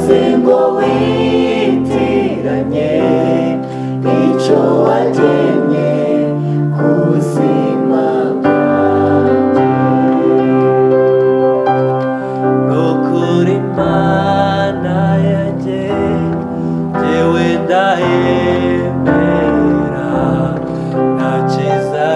maze ngo witiranye icyo wagennye ku buzima bwanjye. Nukuri Mana yanjye jyewe ndahemera nta cyiza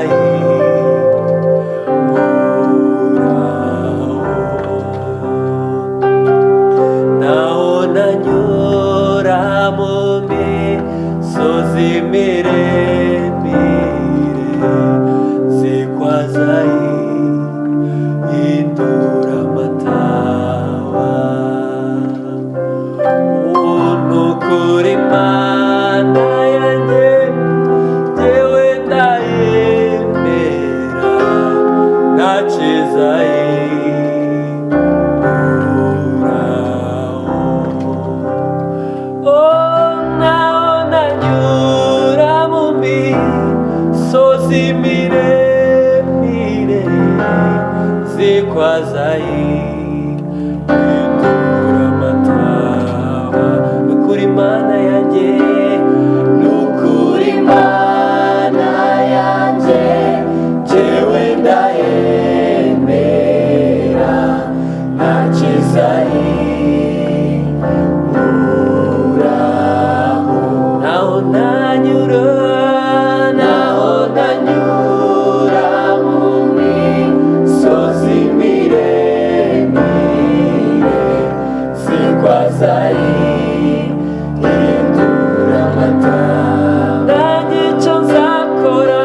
naho nanyura mu misozi miremire zikwazayihindura amatawa. Nukuri Mana yanjye jyewe ndahemera nta cyiza miremire zikwazayihindura amatawa. Nukuri Mana yanjye, nukuri Mana yanjye jyewe ndahemera nta kizayihinduraho. Naho nanyura zayihindura amatawa. Nanjye icyo nzakora,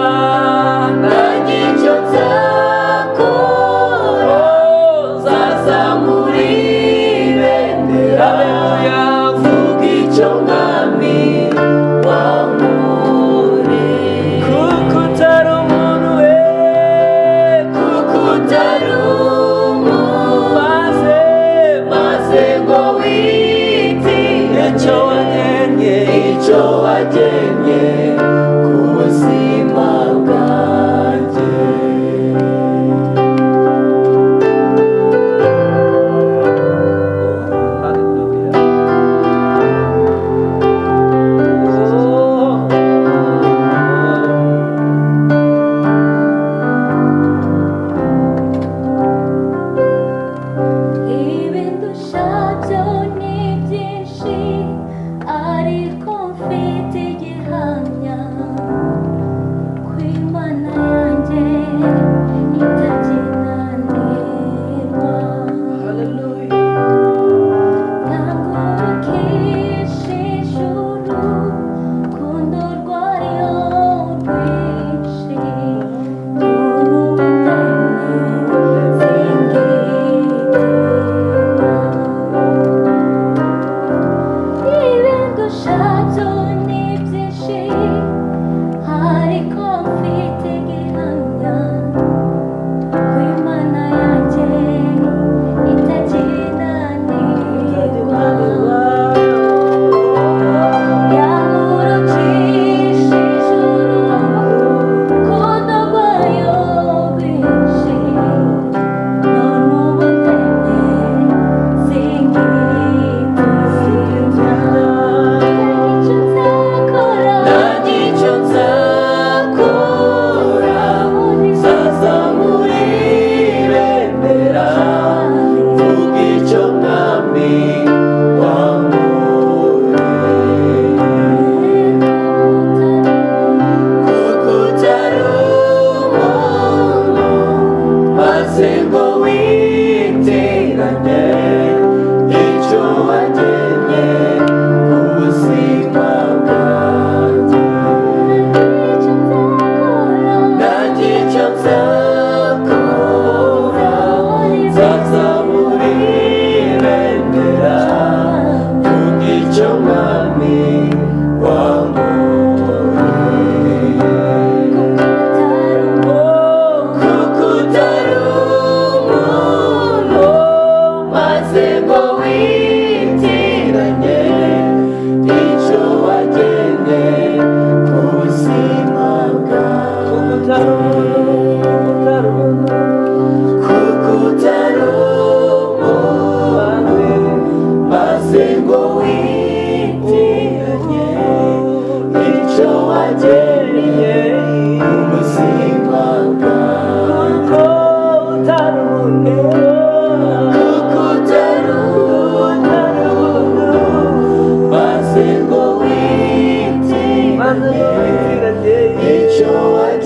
nanjye icyo nzakora, nzazamura ibendera, vuga icyo mwami wankoreye. Kuko utari umuntu we, kuko utari umuntu, maze ngo icyo wagennye ku buzima bwanjye. Ibindusha byo ni byinshi ariko mfite igihamya ko Imana yanjye itakinanirwa. Nangurukisha ijuru urukundo rwayo rwinshi, ibindusha byo ni byinshi ariko mfite igihamya ko Imana yanjye itakinanirwa. Yangurukisha ijuru urukundo rwayo rwinshi, none ubu ndemye singitinya. Nanjye icyo nzakora, nzazamura ibendera, vuga icyo mwami wankoreye. Kuko utari umuntu, maze ngo witiranye icyo wagennye ku buzima bwanjye. Nanjye icyo nzakora, nzazamura ibendera, vuga icyo mwami wankoreye. Kuko utari umuntu, maze ngo witiranye icyo wagennye ku buzima bwanjye. Kuko utari umuntu, maze maze ngo witiranye icyo wageneye ubuzima bwawe kuko utari umuntu kuko utari umuntu maze ngo witiranye icyo wageneye